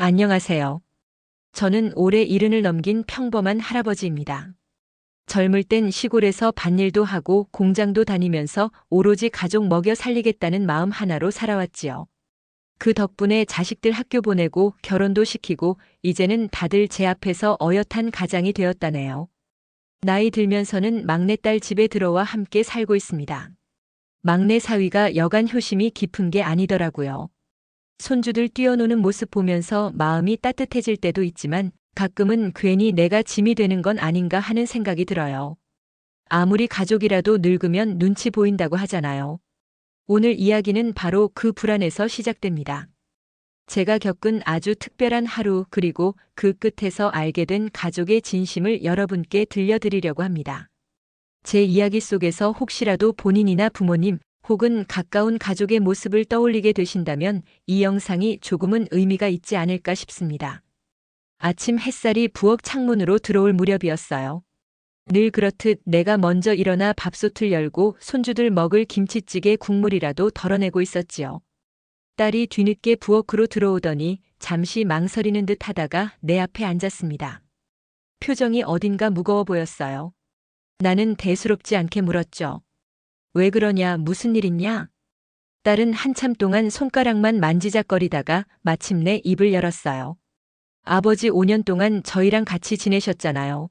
안녕하세요. 저는 올해 70을 넘긴 평범한 할아버지입니다. 젊을 땐 시골에서 밭일도 하고 공장도 다니면서 오로지 가족 먹여 살리겠다는 마음 하나로 살아왔지요. 그 덕분에 자식들 학교 보내고 결혼도 시키고 이제는 다들 제 앞에서 어엿한 가장이 되었다네요. 나이 들면서는 막내딸 집에 들어와 함께 살고 있습니다. 막내 사위가 여간 효심이 깊은 게 아니더라고요. 손주들 뛰어노는 모습 보면서 마음이 따뜻해질 때도 있지만 가끔은 괜히 내가 짐이 되는 건 아닌가 하는 생각이 들어요. 아무리 가족이라도 늙으면 눈치 보인다고 하잖아요. 오늘 이야기는 바로 그 불안에서 시작됩니다. 제가 겪은 아주 특별한 하루 그리고 그 끝에서 알게 된 가족의 진심을 여러분께 들려드리려고 합니다. 제 이야기 속에서 혹시라도 본인이나 부모님 혹은 가까운 가족의 모습을 떠올리게 되신다면 이 영상이 조금은 의미가 있지 않을까 싶습니다. 아침 햇살이 부엌 창문으로 들어올 무렵이었어요. 늘 그렇듯 내가 먼저 일어나 밥솥을 열고 손주들 먹을 김치찌개 국물이라도 덜어내고 있었지요. 딸이 뒤늦게 부엌으로 들어오더니 잠시 망설이는 듯 하다가 내 앞에 앉았습니다. 표정이 어딘가 무거워 보였어요. 나는 대수롭지 않게 물었죠. 왜 그러냐, 무슨 일 있냐? 딸은 한참 동안 손가락만 만지작거리다가 마침내 입을 열었어요. 아버지 5년 동안 저희랑 같이 지내셨잖아요.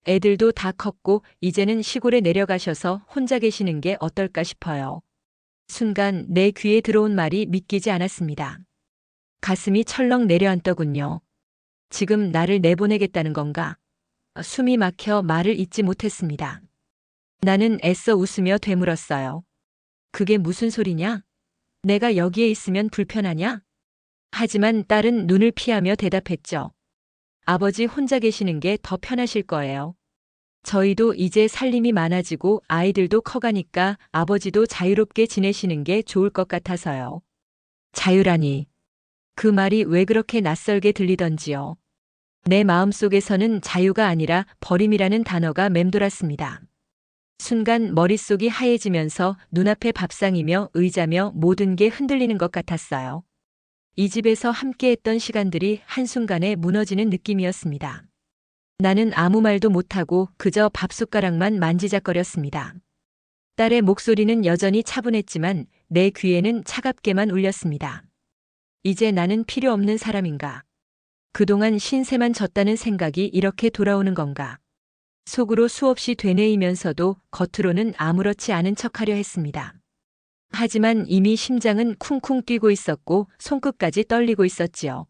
애들도 다 컸고 이제는 시골에 내려가셔서 혼자 계시는 게 어떨까 싶어요. 순간 내 귀에 들어온 말이 믿기지 않았습니다. 가슴이 철렁 내려앉더군요. 지금 나를 내보내겠다는 건가? 숨이 막혀 말을 잇지 못했습니다. 나는 애써 웃으며 되물었어요. 그게 무슨 소리냐? 내가 여기에 있으면 불편하냐? 하지만 딸은 눈을 피하며 대답했죠. 아버지 혼자 계시는 게 더 편하실 거예요. 저희도 이제 살림이 많아지고 아이들도 커가니까 아버지도 자유롭게 지내시는 게 좋을 것 같아서요. 자유라니. 그 말이 왜 그렇게 낯설게 들리던지요. 내 마음속에서는 자유가 아니라 버림이라는 단어가 맴돌았습니다. 순간 머릿속이 하얘지면서 눈앞에 밥상이며 의자며 모든 게 흔들리는 것 같았어요. 이 집에서 함께했던 시간들이 한순간에 무너지는 느낌이었습니다. 나는 아무 말도 못하고 그저 밥숟가락만 만지작거렸습니다. 딸의 목소리는 여전히 차분했지만 내 귀에는 차갑게만 울렸습니다. 이제 나는 필요 없는 사람인가? 그동안 신세만 졌다는 생각이 이렇게 돌아오는 건가? 속으로 수없이 되뇌이면서도 겉으로는 아무렇지 않은 척하려 했습니다. 하지만 이미 심장은 쿵쿵 뛰고 있었고 손끝까지 떨리고 있었지요.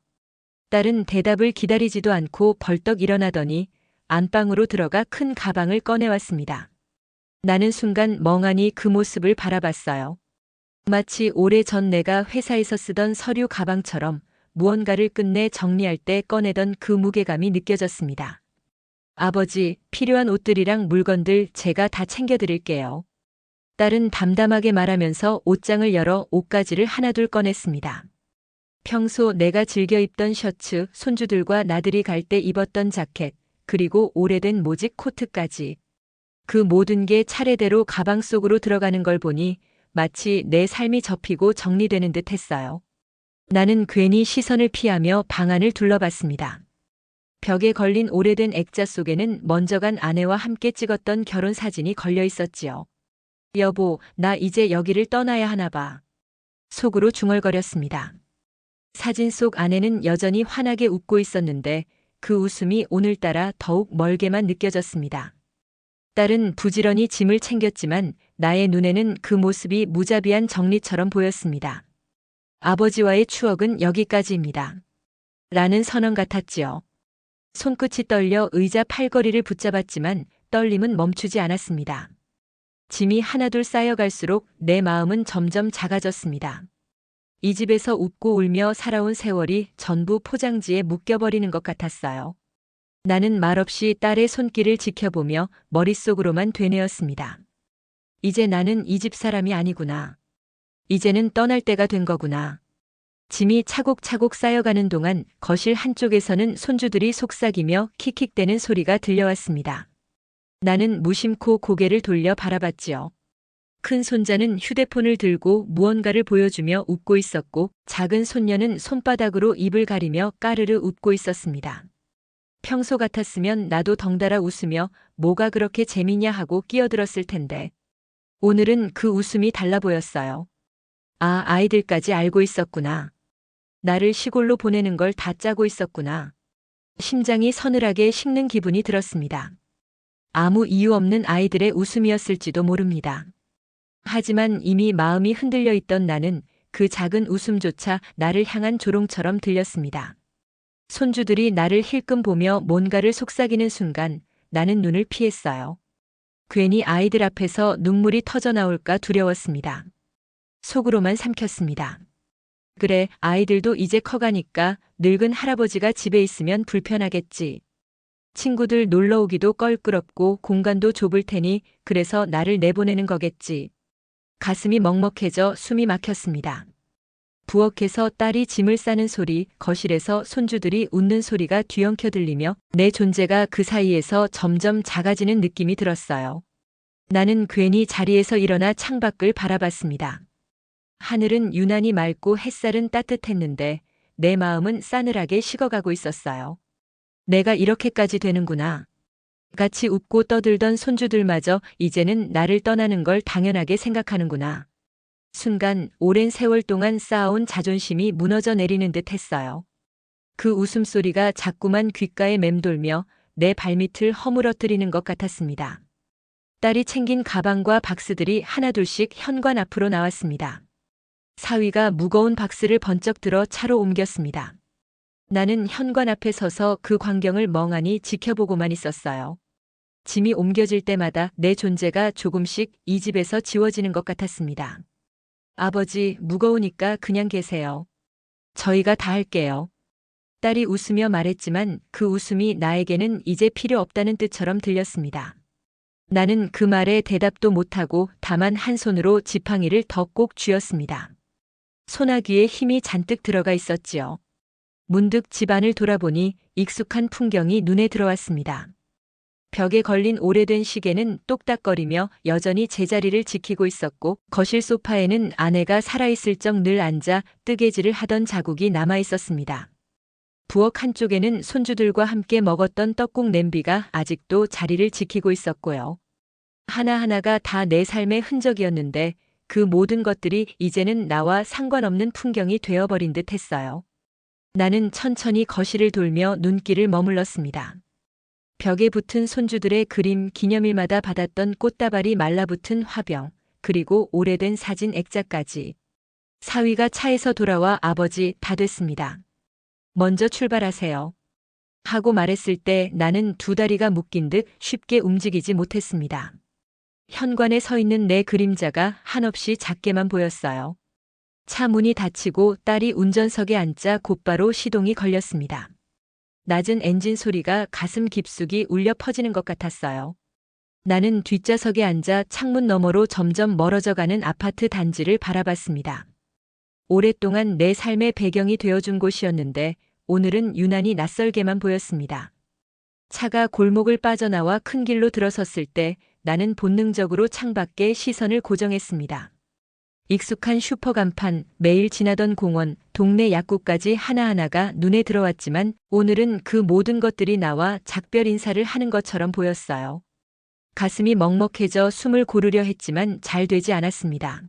딸은 대답을 기다리지도 않고 벌떡 일어나더니 안방으로 들어가 큰 가방을 꺼내왔습니다. 나는 순간 멍하니 그 모습을 바라봤어요. 마치 오래전 내가 회사에서 쓰던 서류 가방처럼 무언가를 끝내 정리할 때 꺼내던 그 무게감이 느껴졌습니다. 아버지, 필요한 옷들이랑 물건들 제가 다 챙겨드릴게요. 딸은 담담하게 말하면서 옷장을 열어 옷가지를 하나둘 꺼냈습니다. 평소 내가 즐겨 입던 셔츠, 손주들과 나들이 갈 때 입었던 자켓, 그리고 오래된 모직 코트까지. 그 모든 게 차례대로 가방 속으로 들어가는 걸 보니 마치 내 삶이 접히고 정리되는 듯 했어요. 나는 괜히 시선을 피하며 방 안을 둘러봤습니다. 벽에 걸린 오래된 액자 속에는 먼저 간 아내와 함께 찍었던 결혼 사진이 걸려 있었지요. 여보, 나 이제 여기를 떠나야 하나 봐. 속으로 중얼거렸습니다. 사진 속 아내는 여전히 환하게 웃고 있었는데 그 웃음이 오늘따라 더욱 멀게만 느껴졌습니다. 딸은 부지런히 짐을 챙겼지만 나의 눈에는 그 모습이 무자비한 정리처럼 보였습니다. 아버지와의 추억은 여기까지입니다. 라는 선언 같았지요. 손끝이 떨려 의자 팔걸이를 붙잡았지만 떨림은 멈추지 않았습니다. 짐이 하나둘 쌓여갈수록 내 마음은 점점 작아졌습니다. 이 집에서 웃고 울며 살아온 세월이 전부 포장지에 묶여버리는 것 같았어요. 나는 말없이 딸의 손길을 지켜보며 머릿속으로만 되뇌었습니다. 이제 나는 이 집 사람이 아니구나. 이제는 떠날 때가 된 거구나. 짐이 차곡차곡 쌓여가는 동안 거실 한쪽에서는 손주들이 속삭이며 킥킥대는 소리가 들려왔습니다. 나는 무심코 고개를 돌려 바라봤지요. 큰 손자는 휴대폰을 들고 무언가를 보여주며 웃고 있었고 작은 손녀는 손바닥으로 입을 가리며 까르르 웃고 있었습니다. 평소 같았으면 나도 덩달아 웃으며 뭐가 그렇게 재미냐 하고 끼어들었을 텐데 오늘은 그 웃음이 달라 보였어요. 아, 아이들까지 알고 있었구나. 나를 시골로 보내는 걸 다 짜고 있었구나. 심장이 서늘하게 식는 기분이 들었습니다. 아무 이유 없는 아이들의 웃음이었을지도 모릅니다. 하지만 이미 마음이 흔들려 있던 나는 그 작은 웃음조차 나를 향한 조롱처럼 들렸습니다. 손주들이 나를 힐끔 보며 뭔가를 속삭이는 순간 나는 눈을 피했어요. 괜히 아이들 앞에서 눈물이 터져 나올까 두려웠습니다. 속으로만 삼켰습니다. 그래, 아이들도 이제 커가니까 늙은 할아버지가 집에 있으면 불편하겠지. 친구들 놀러 오기도 껄끄럽고 공간도 좁을 테니 그래서 나를 내보내는 거겠지. 가슴이 먹먹해져 숨이 막혔습니다. 부엌에서 딸이 짐을 싸는 소리, 거실에서 손주들이 웃는 소리가 뒤엉켜 들리며 내 존재가 그 사이에서 점점 작아지는 느낌이 들었어요. 나는 괜히 자리에서 일어나 창밖을 바라봤습니다. 하늘은 유난히 맑고 햇살은 따뜻했는데 내 마음은 싸늘하게 식어가고 있었어요. 내가 이렇게까지 되는구나. 같이 웃고 떠들던 손주들마저 이제는 나를 떠나는 걸 당연하게 생각하는구나. 순간 오랜 세월 동안 쌓아온 자존심이 무너져 내리는 듯 했어요. 그 웃음소리가 자꾸만 귓가에 맴돌며 내 발밑을 허물어뜨리는 것 같았습니다. 딸이 챙긴 가방과 박스들이 하나둘씩 현관 앞으로 나왔습니다. 사위가 무거운 박스를 번쩍 들어 차로 옮겼습니다. 나는 현관 앞에 서서 그 광경을 멍하니 지켜보고만 있었어요. 짐이 옮겨질 때마다 내 존재가 조금씩 이 집에서 지워지는 것 같았습니다. 아버지, 무거우니까 그냥 계세요. 저희가 다 할게요. 딸이 웃으며 말했지만 그 웃음이 나에게는 이제 필요 없다는 뜻처럼 들렸습니다. 나는 그 말에 대답도 못하고 다만 한 손으로 지팡이를 더 꼭 쥐었습니다. 소나귀에 힘이 잔뜩 들어가 있었지요. 문득 집안을 돌아보니 익숙한 풍경이 눈에 들어왔습니다. 벽에 걸린 오래된 시계는 똑딱거리며 여전히 제자리를 지키고 있었고 거실 소파에는 아내가 살아있을 적 늘 앉아 뜨개질을 하던 자국이 남아 있었습니다. 부엌 한쪽에는 손주들과 함께 먹었던 떡국 냄비가 아직도 자리를 지키고 있었고요. 하나하나가 다 내 삶의 흔적이었는데 그 모든 것들이 이제는 나와 상관없는 풍경이 되어버린 듯 했어요. 나는 천천히 거실을 돌며 눈길을 머물렀습니다. 벽에 붙은 손주들의 그림, 기념일마다 받았던 꽃다발이 말라붙은 화병, 그리고 오래된 사진 액자까지. 사위가 차에서 돌아와 아버지, 다 됐습니다. 먼저 출발하세요. 하고 말했을 때 나는 두 다리가 묶인 듯 쉽게 움직이지 못했습니다. 현관에 서 있는 내 그림자가 한없이 작게만 보였어요. 차 문이 닫히고 딸이 운전석에 앉자 곧바로 시동이 걸렸습니다. 낮은 엔진 소리가 가슴 깊숙이 울려 퍼지는 것 같았어요. 나는 뒷좌석에 앉아 창문 너머로 점점 멀어져가는 아파트 단지를 바라봤습니다. 오랫동안 내 삶의 배경이 되어준 곳이었는데 오늘은 유난히 낯설게만 보였습니다. 차가 골목을 빠져나와 큰 길로 들어섰을 때 나는 본능적으로 창밖에 시선을 고정했습니다. 익숙한 슈퍼 간판, 매일 지나던 공원, 동네 약국까지 하나하나가 눈에 들어왔지만 오늘은 그 모든 것들이 나와 작별 인사를 하는 것처럼 보였어요. 가슴이 먹먹해져 숨을 고르려 했지만 잘 되지 않았습니다.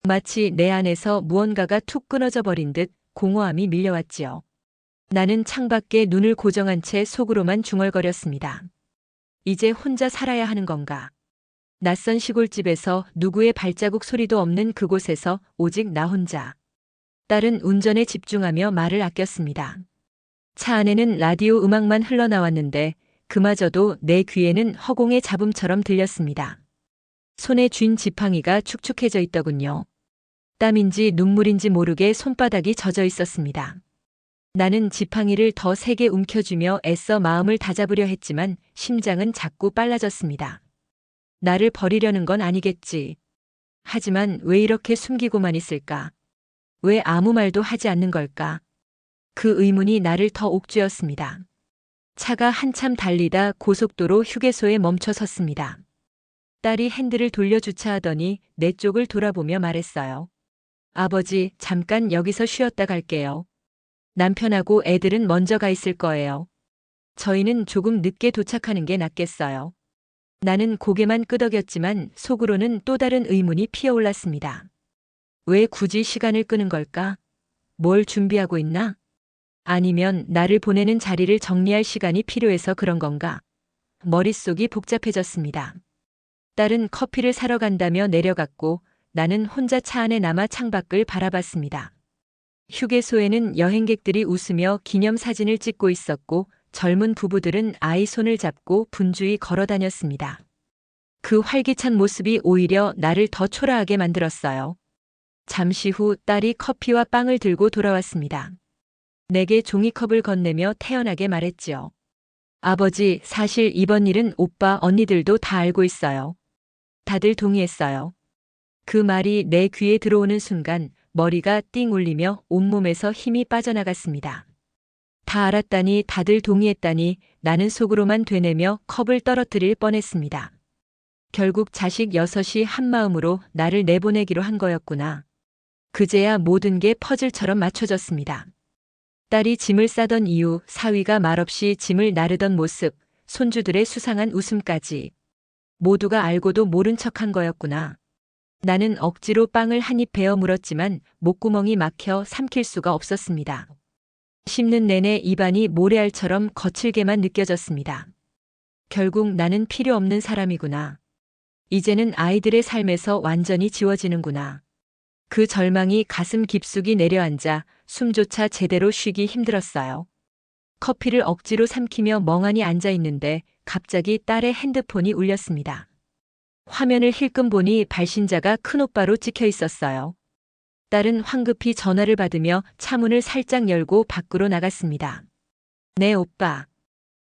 마치 내 안에서 무언가가 툭 끊어져 버린 듯 공허함이 밀려왔지요. 나는 창밖에 눈을 고정한 채 속으로만 중얼거렸습니다. 이제 혼자 살아야 하는 건가? 낯선 시골집에서 누구의 발자국 소리도 없는 그곳에서 오직 나 혼자. 딸은 운전에 집중하며 말을 아꼈습니다. 차 안에는 라디오 음악만 흘러나왔는데 그마저도 내 귀에는 허공의 잡음처럼 들렸습니다. 손에 쥔 지팡이가 축축해져 있더군요. 땀인지 눈물인지 모르게 손바닥이 젖어 있었습니다. 나는 지팡이를 더 세게 움켜쥐며 애써 마음을 다잡으려 했지만 심장은 자꾸 빨라졌습니다. 나를 버리려는 건 아니겠지. 하지만 왜 이렇게 숨기고만 있을까? 왜 아무 말도 하지 않는 걸까? 그 의문이 나를 더 옥죄었습니다. 차가 한참 달리다 고속도로 휴게소에 멈춰 섰습니다. 딸이 핸들을 돌려 주차하더니 내 쪽을 돌아보며 말했어요. 아버지, 잠깐 여기서 쉬었다 갈게요. 남편하고 애들은 먼저 가 있을 거예요. 저희는 조금 늦게 도착하는 게 낫겠어요. 나는 고개만 끄덕였지만 속으로는 또 다른 의문이 피어올랐습니다. 왜 굳이 시간을 끄는 걸까? 뭘 준비하고 있나? 아니면 나를 보내는 자리를 정리할 시간이 필요해서 그런 건가? 머릿속이 복잡해졌습니다. 딸은 커피를 사러 간다며 내려갔고 나는 혼자 차 안에 남아 창밖을 바라봤습니다. 휴게소에는 여행객들이 웃으며 기념사진을 찍고 있었고 젊은 부부들은 아이 손을 잡고 분주히 걸어 다녔습니다. 그 활기찬 모습이 오히려 나를 더 초라하게 만들었어요. 잠시 후 딸이 커피와 빵을 들고 돌아왔습니다. 내게 종이컵을 건네며 태연하게 말했지요. 아버지, 사실 이번 일은 오빠, 언니들도 다 알고 있어요. 다들 동의했어요. 그 말이 내 귀에 들어오는 순간 머리가 띵 울리며 온몸에서 힘이 빠져나갔습니다. 다 알았다니, 다들 동의했다니 나는 속으로만 되뇌며 컵을 떨어뜨릴 뻔했습니다. 결국 자식 여섯이 한마음으로 나를 내보내기로 한 거였구나. 그제야 모든 게 퍼즐처럼 맞춰졌습니다. 딸이 짐을 싸던 이유, 사위가 말없이 짐을 나르던 모습, 손주들의 수상한 웃음까지. 모두가 알고도 모른 척한 거였구나. 나는 억지로 빵을 한 입 베어 물었지만 목구멍이 막혀 삼킬 수가 없었습니다. 씹는 내내 입안이 모래알처럼 거칠게만 느껴졌습니다. 결국 나는 필요 없는 사람이구나. 이제는 아이들의 삶에서 완전히 지워지는구나. 그 절망이 가슴 깊숙이 내려앉아 숨조차 제대로 쉬기 힘들었어요. 커피를 억지로 삼키며 멍하니 앉아 있는데 갑자기 딸의 핸드폰이 울렸습니다. 화면을 힐끔 보니 발신자가 큰오빠로 찍혀 있었어요. 딸은 황급히 전화를 받으며 차문을 살짝 열고 밖으로 나갔습니다. 네, 오빠.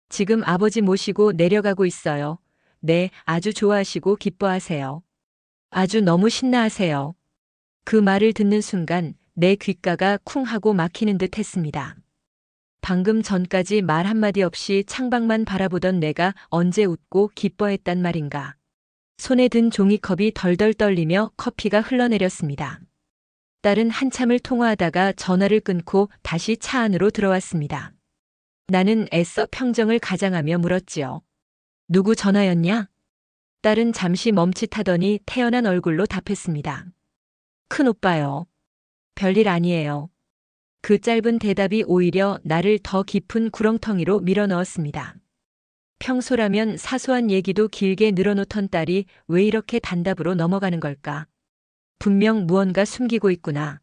지금 아버지 모시고 내려가고 있어요. 네, 아주 좋아하시고 기뻐하세요. 아주 너무 신나하세요. 그 말을 듣는 순간 내 귓가가 쿵 하고 막히는 듯 했습니다. 방금 전까지 말 한마디 없이 창밖만 바라보던 내가 언제 웃고 기뻐했단 말인가. 손에 든 종이컵이 덜덜 떨리며 커피가 흘러내렸습니다. 딸은 한참을 통화하다가 전화를 끊고 다시 차 안으로 들어왔습니다. 나는 애써 평정을 가장하며 물었지요. 누구 전화였냐? 딸은 잠시 멈칫하더니 태연한 얼굴로 답했습니다. 큰오빠요. 별일 아니에요. 그 짧은 대답이 오히려 나를 더 깊은 구렁텅이로 밀어넣었습니다. 평소라면 사소한 얘기도 길게 늘어놓던 딸이 왜 이렇게 단답으로 넘어가는 걸까? 분명 무언가 숨기고 있구나.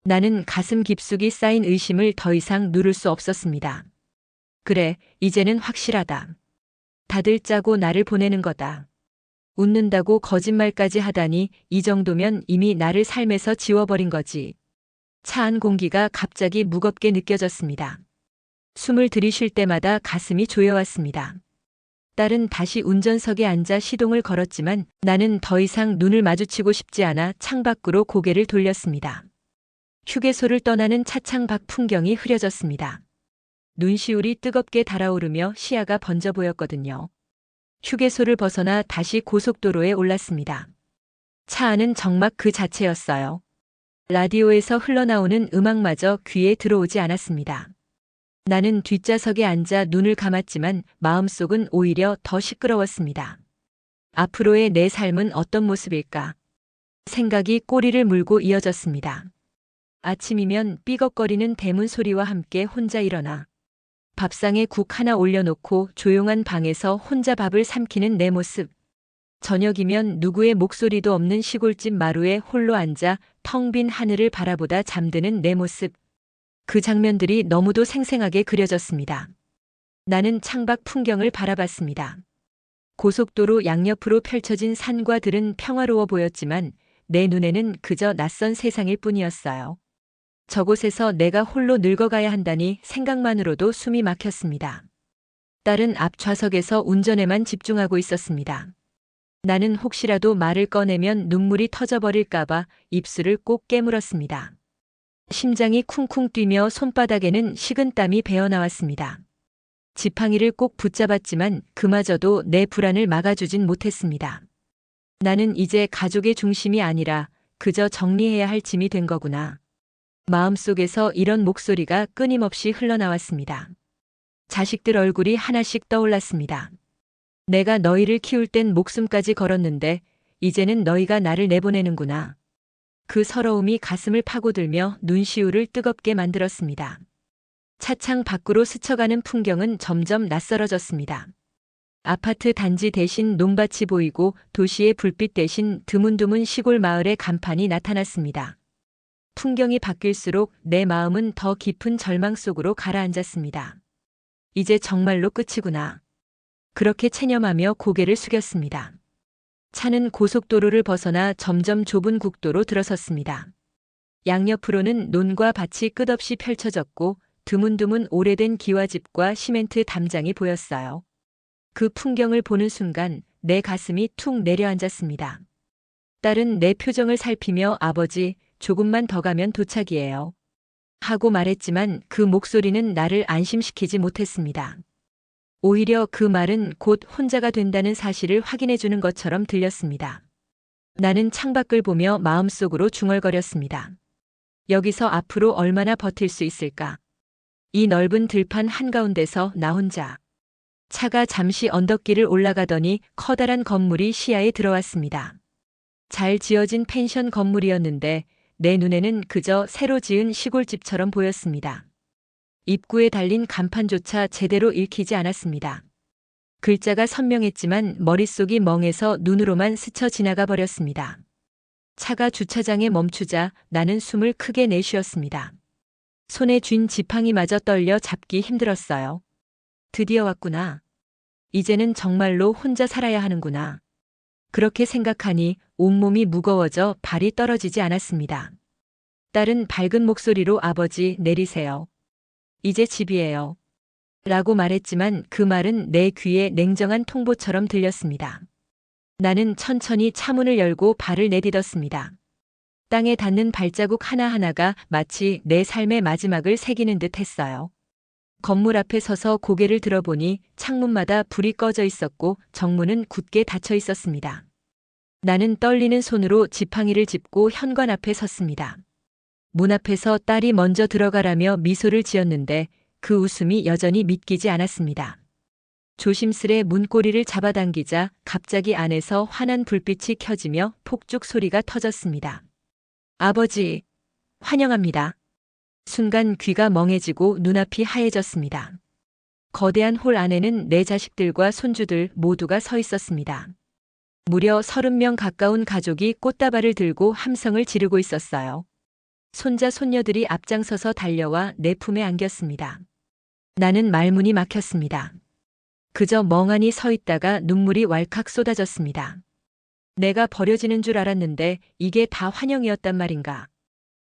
나는 가슴 깊숙이 쌓인 의심을 더 이상 누를 수 없었습니다. 그래, 이제는 확실하다. 다들 짜고 나를 보내는 거다. 웃는다고 거짓말까지 하다니 이 정도면 이미 나를 삶에서 지워버린 거지. 차 안 공기가 갑자기 무겁게 느껴졌습니다. 숨을 들이쉴 때마다 가슴이 조여왔습니다. 딸은 다시 운전석에 앉아 시동을 걸었지만 나는 더 이상 눈을 마주치고 싶지 않아 창밖으로 고개를 돌렸습니다. 휴게소를 떠나는 차창 밖 풍경이 흐려졌습니다. 눈시울이 뜨겁게 달아오르며 시야가 번져 보였거든요. 휴게소를 벗어나 다시 고속도로에 올랐습니다. 차 안은 정막 그 자체였어요. 라디오에서 흘러나오는 음악마저 귀에 들어오지 않았습니다. 나는 뒷좌석에 앉아 눈을 감았지만 마음속은 오히려 더 시끄러웠습니다. 앞으로의 내 삶은 어떤 모습일까? 생각이 꼬리를 물고 이어졌습니다. 아침이면 삐걱거리는 대문 소리와 함께 혼자 일어나 밥상에 국 하나 올려놓고 조용한 방에서 혼자 밥을 삼키는 내 모습. 저녁이면 누구의 목소리도 없는 시골집 마루에 홀로 앉아 텅 빈 하늘을 바라보다 잠드는 내 모습. 그 장면들이 너무도 생생하게 그려졌습니다. 나는 창밖 풍경을 바라봤습니다. 고속도로 양옆으로 펼쳐진 산과 들은 평화로워 보였지만 내 눈에는 그저 낯선 세상일 뿐이었어요. 저곳에서 내가 홀로 늙어가야 한다니 생각만으로도 숨이 막혔습니다. 딸은 앞 좌석에서 운전에만 집중하고 있었습니다. 나는 혹시라도 말을 꺼내면 눈물이 터져버릴까봐 입술을 꼭 깨물었습니다. 심장이 쿵쿵 뛰며 손바닥에는 식은땀이 배어나왔습니다. 지팡이를 꼭 붙잡았지만 그마저도 내 불안을 막아주진 못했습니다. 나는 이제 가족의 중심이 아니라 그저 정리해야 할 짐이 된 거구나. 마음속에서 이런 목소리가 끊임없이 흘러나왔습니다. 자식들 얼굴이 하나씩 떠올랐습니다. 내가 너희를 키울 땐 목숨까지 걸었는데 이제는 너희가 나를 내보내는구나. 그 서러움이 가슴을 파고들며 눈시울을 뜨겁게 만들었습니다. 차창 밖으로 스쳐가는 풍경은 점점 낯설어졌습니다. 아파트 단지 대신 논밭이 보이고 도시의 불빛 대신 드문드문 시골 마을의 간판이 나타났습니다. 풍경이 바뀔수록 내 마음은 더 깊은 절망 속으로 가라앉았습니다. 이제 정말로 끝이구나. 그렇게 체념하며 고개를 숙였습니다. 차는 고속도로를 벗어나 점점 좁은 국도로 들어섰습니다. 양옆으로는 논과 밭이 끝없이 펼쳐졌고 드문드문 오래된 기와집과 시멘트 담장이 보였어요. 그 풍경을 보는 순간 내 가슴이 툭 내려앉았습니다. 딸은 내 표정을 살피며 아버지, 조금만 더 가면 도착이에요. 하고 말했지만 그 목소리는 나를 안심시키지 못했습니다. 오히려 그 말은 곧 혼자가 된다는 사실을 확인해 주는 것처럼 들렸습니다. 나는 창밖을 보며 마음속으로 중얼거렸습니다. 여기서 앞으로 얼마나 버틸 수 있을까? 이 넓은 들판 한가운데서 나 혼자. 차가 잠시 언덕길을 올라가더니 커다란 건물이 시야에 들어왔습니다. 잘 지어진 펜션 건물이었는데 내 눈에는 그저 새로 지은 시골집처럼 보였습니다. 입구에 달린 간판조차 제대로 읽히지 않았습니다. 글자가 선명했지만 머릿속이 멍해서 눈으로만 스쳐 지나가 버렸습니다. 차가 주차장에 멈추자 나는 숨을 크게 내쉬었습니다. 손에 쥔 지팡이 마저 떨려 잡기 힘들었어요. 드디어 왔구나. 이제는 정말로 혼자 살아야 하는구나. 그렇게 생각하니 온몸이 무거워져 발이 떨어지지 않았습니다. 딸은 밝은 목소리로 아버지 내리세요. 이제 집이에요. 라고 말했지만 그 말은 내 귀에 냉정한 통보처럼 들렸습니다. 나는 천천히 차문을 열고 발을 내딛었습니다. 땅에 닿는 발자국 하나하나가 마치 내 삶의 마지막을 새기는 듯 했어요. 건물 앞에 서서 고개를 들어보니 창문마다 불이 꺼져 있었고 정문은 굳게 닫혀 있었습니다. 나는 떨리는 손으로 지팡이를 짚고 현관 앞에 섰습니다. 문 앞에서 딸이 먼저 들어가라며 미소를 지었는데 그 웃음이 여전히 믿기지 않았습니다. 조심스레 문고리를 잡아당기자 갑자기 안에서 환한 불빛이 켜지며 폭죽 소리가 터졌습니다. 아버지, 환영합니다. 순간 귀가 멍해지고 눈앞이 하얘졌습니다. 거대한 홀 안에는 내 자식들과 손주들 모두가 서 있었습니다. 무려 30명 가까운 가족이 꽃다발을 들고 함성을 지르고 있었어요. 손자 손녀들이 앞장서서 달려와 내 품에 안겼습니다. 나는 말문이 막혔습니다. 그저 멍하니 서 있다가 눈물이 왈칵 쏟아졌습니다. 내가 버려지는 줄 알았는데 이게 다 환영이었단 말인가.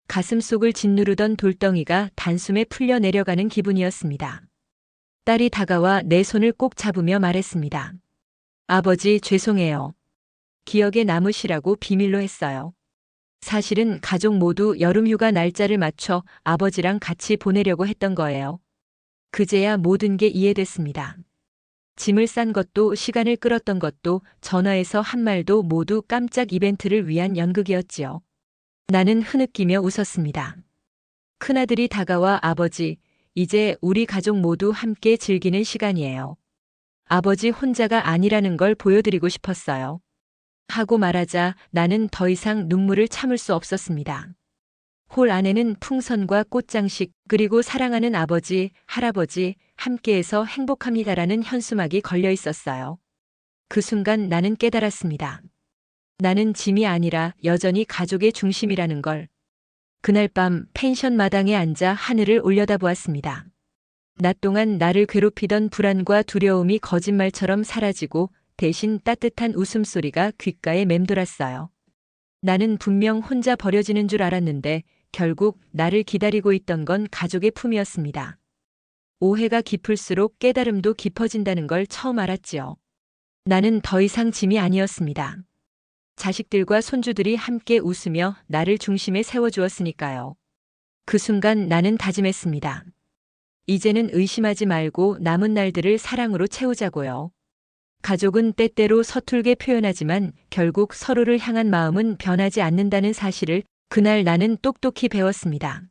가슴 속을 짓누르던 돌덩이가 단숨에 풀려 내려가는 기분이었습니다. 딸이 다가와 내 손을 꼭 잡으며 말했습니다. 아버지, 죄송해요. 기억에 남으시라고 비밀로 했어요. 사실은 가족 모두 여름휴가 날짜를 맞춰 아버지랑 같이 보내려고 했던 거예요. 그제야 모든 게 이해됐습니다. 짐을 싼 것도 시간을 끌었던 것도 전화에서 한 말도 모두 깜짝 이벤트를 위한 연극이었지요. 나는 흐느끼며 웃었습니다. 큰아들이 다가와 아버지, 이제 우리 가족 모두 함께 즐기는 시간이에요. 아버지 혼자가 아니라는 걸 보여드리고 싶었어요. 하고 말하자 나는 더 이상 눈물을 참을 수 없었습니다. 홀 안에는 풍선과 꽃장식 그리고 사랑하는 아버지, 할아버지, 함께해서 행복합니다라는 현수막이 걸려 있었어요. 그 순간 나는 깨달았습니다. 나는 짐이 아니라 여전히 가족의 중심이라는 걸. 그날 밤 펜션 마당에 앉아 하늘을 올려다보았습니다. 낮 동안 나를 괴롭히던 불안과 두려움이 거짓말처럼 사라지고 대신 따뜻한 웃음소리가 귓가에 맴돌았어요. 나는 분명 혼자 버려지는 줄 알았는데 결국 나를 기다리고 있던 건 가족의 품이었습니다. 오해가 깊을수록 깨달음도 깊어진다는 걸 처음 알았지요. 나는 더 이상 짐이 아니었습니다. 자식들과 손주들이 함께 웃으며 나를 중심에 세워주었으니까요. 그 순간 나는 다짐했습니다. 이제는 의심하지 말고 남은 날들을 사랑으로 채우자고요. 가족은 때때로 서툴게 표현하지만 결국 서로를 향한 마음은 변하지 않는다는 사실을 그날 나는 똑똑히 배웠습니다.